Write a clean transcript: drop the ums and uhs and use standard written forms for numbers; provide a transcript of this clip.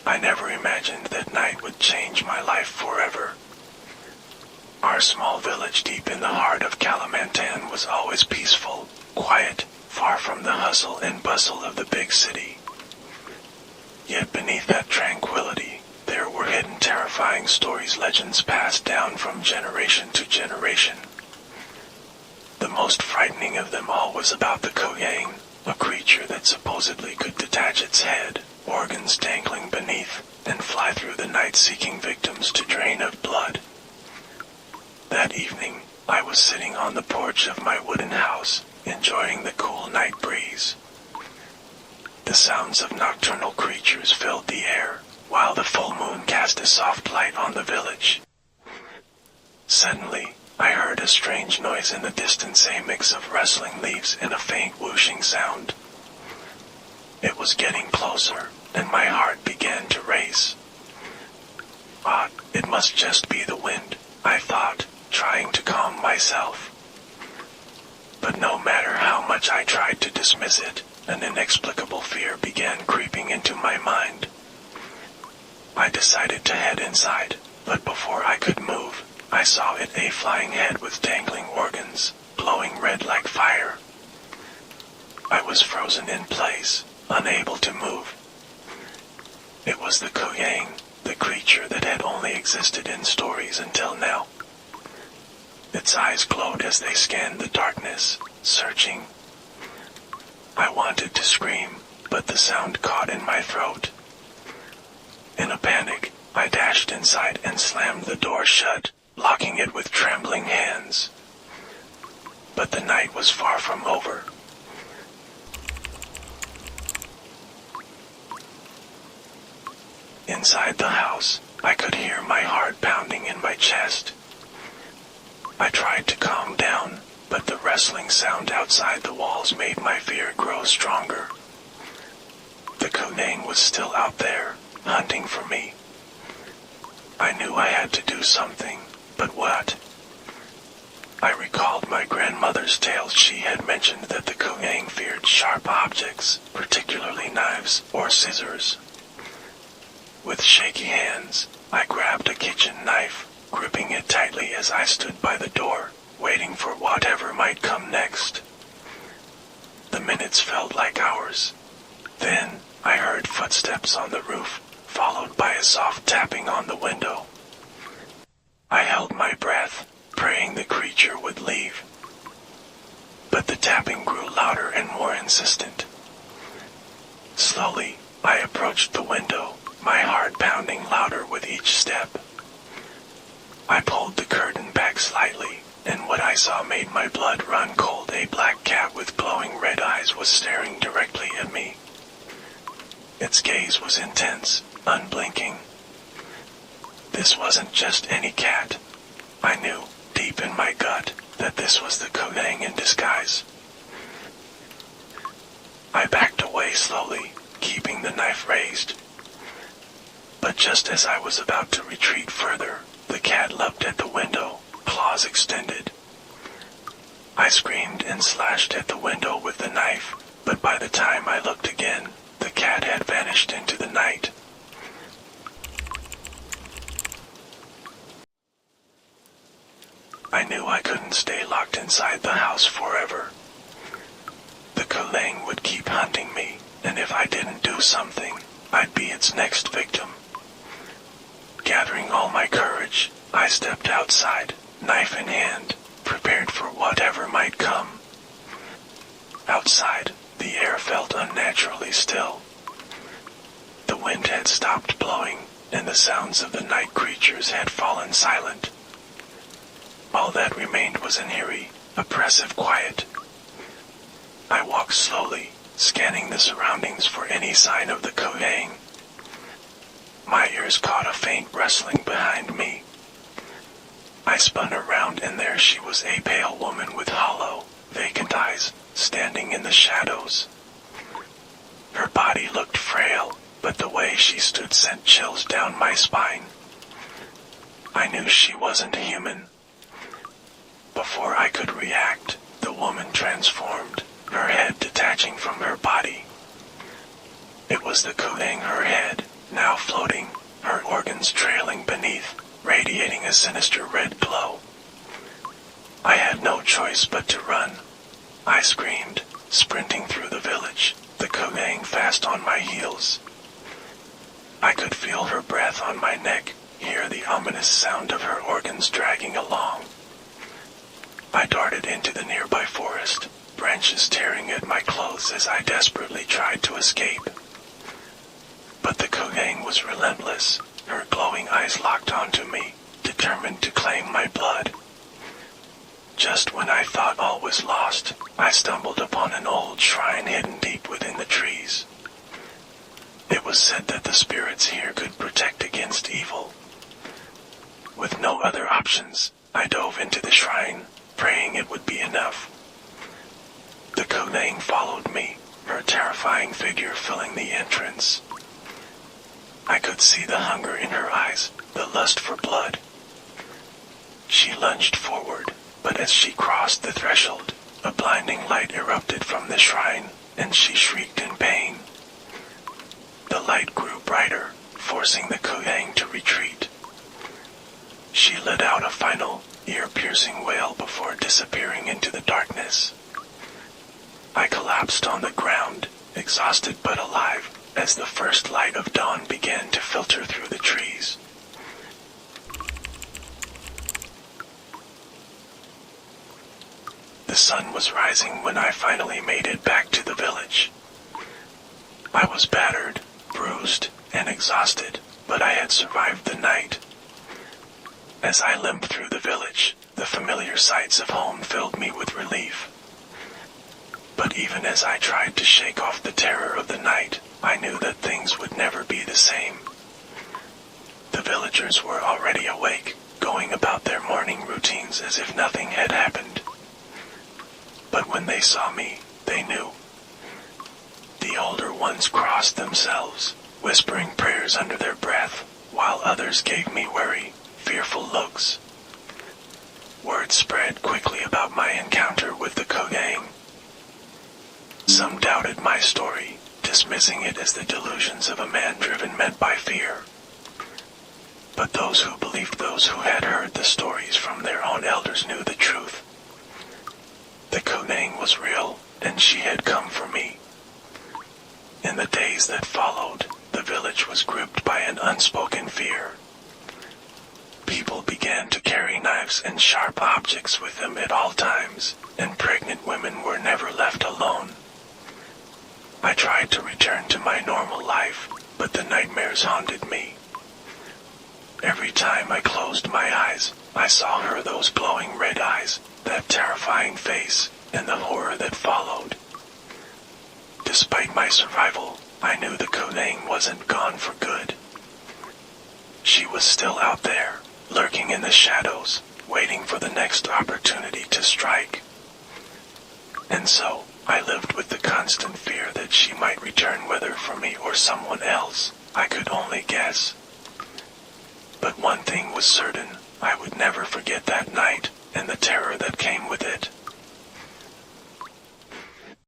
I never imagined that night would change my life forever. Our small village deep in the heart of Kalimantan was always peaceful, quiet, far from the hustle and bustle of the big city. Yet beneath that tranquility, there were hidden terrifying stories, legends passed down from generation to generation. The most frightening of them all was about the Kuyang, a creature that supposedly could detach its head, organs dangling beneath, and fly through the night seeking victims to drain of blood. That evening, I was sitting on the porch of my wooden house, enjoying the cool night breeze. The sounds of nocturnal creatures filled the air, while the full moon cast a soft light on the village. Suddenly, I heard a strange noise in the distance, a mix of rustling leaves and a faint whooshing sound. It was getting closer, and my heart began to race. It must just be the wind, I thought, trying to calm myself. But no matter how much I tried to dismiss it, an inexplicable fear began creeping into my mind. I decided to head inside, but before I could move, I saw it, a flying head with dangling organs, glowing red like fire. I was frozen in place, unable to move. It was the Kuyang, the creature that had only existed in stories until now. Its eyes glowed as they scanned the darkness, searching. I wanted to scream, but the sound caught in my throat. In a panic, I dashed inside and slammed the door shut, locking it with trembling hands. But the night was far from over. Inside the house, I could hear my heart pounding in my chest. I tried to calm down, but the wrestling sound outside the walls made my fear grow stronger. The Kuyang was still out there, hunting for me. I knew I had to do something, but what? I recalled my grandmother's tales. She had mentioned that the Kuyang feared sharp objects, particularly knives or scissors. With shaky hands, I grabbed a kitchen knife, gripping it tightly as I stood by the door, waiting for whatever might come next. The minutes felt like hours. Then, I heard footsteps on the roof, followed by a soft tapping on the window. I held my breath, praying the creature would leave. But the tapping grew louder and more insistent. Slowly, I approached the window, my heart pounding louder with each step. I pulled the curtain back slightly, and what I saw made my blood run cold. A black cat with glowing red eyes was staring directly at me. Its gaze was intense, unblinking. This wasn't just any cat. I knew, deep in my gut, that this was the Kuyang in disguise. I backed away slowly, keeping the knife raised. But just as I was about to retreat further, the cat leapt at the window, claws extended. I screamed and slashed at the window with the knife, but by the time I looked again, the cat had vanished into the night. I knew I couldn't stay locked inside the house forever. The Kuyang would keep hunting me, and if I didn't do something, I'd be its next victim. Gathering all my courage, I stepped outside, knife in hand, prepared for whatever might come. Outside, the air felt unnaturally still. The wind had stopped blowing, and the sounds of the night creatures had fallen silent. All that remained was an eerie, oppressive quiet. I walked slowly, scanning the surroundings for any sign of the Kuyang. My ears caught a faint rustling behind me. I spun around, and there she was, a pale woman with hollow, vacant eyes, standing in the shadows. Her body looked frail, but the way she stood sent chills down my spine. I knew she wasn't human. Before I could react, the woman transformed, her head detaching from her body. It was the Kuyang, her head, now floating, her organs trailing beneath, radiating a sinister red glow. I had no choice but to run. I screamed, sprinting through the village, the Kuyang fast on my heels. I could feel her breath on my neck, hear the ominous sound of her organs dragging along. I darted into the nearby forest, branches tearing at my clothes as I desperately tried to escape. But the Kuyang was relentless, her glowing eyes locked onto me, determined to claim my blood. Just when I thought all was lost, I stumbled upon an old shrine hidden deep within the trees. It was said that the spirits here could protect against evil. With no other options, I dove into the shrine, praying it would be enough. The Kuyang followed me, her terrifying figure filling the entrance. I could see the hunger in her eyes, the lust for blood. She lunged forward, but as she crossed the threshold, a blinding light erupted from the shrine, and she shrieked in pain. The light grew brighter, forcing the Kuyang to retreat. She let out a final, ear-piercing wail before disappearing into the darkness. I collapsed on the ground, exhausted but alive, as the first light of dawn began to filter through the trees. The sun was rising when I finally made it back to the village. I was battered, bruised, and exhausted, but I had survived the night. As I limped through the village, the familiar sights of home filled me with relief. But even as I tried to shake off the terror of the night, I knew that things would never be the same. The villagers were already awake, going about their morning routines as if nothing had happened. But when they saw me, they knew. The older ones crossed themselves, whispering prayers under their breath, while others gave me worry, fearful looks. Word spread quickly about my encounter with the Kuyang. Some doubted my story, dismissing it as the delusions of a man driven mad by fear. But those who believed those who had heard the stories from their own elders knew the truth. The Kuyang was real, and she had come for me. In the days that followed, the village was gripped by an unspoken fear. People began to carry knives and sharp objects with them at all times, and pregnant women were never left alone. I tried to return to my normal life, but the nightmares haunted me. Every time I closed my eyes, I saw her those glowing red eyes, that terrifying face, and the horror that followed. Despite my survival, I knew the Kuyang wasn't gone for good. She was still out there, lurking in the shadows, waiting for the next opportunity to strike. And so, I lived with the constant fear that she might return, whether for me or someone else. I could only guess. But one thing was certain, I would never forget that night, and the terror that came with it.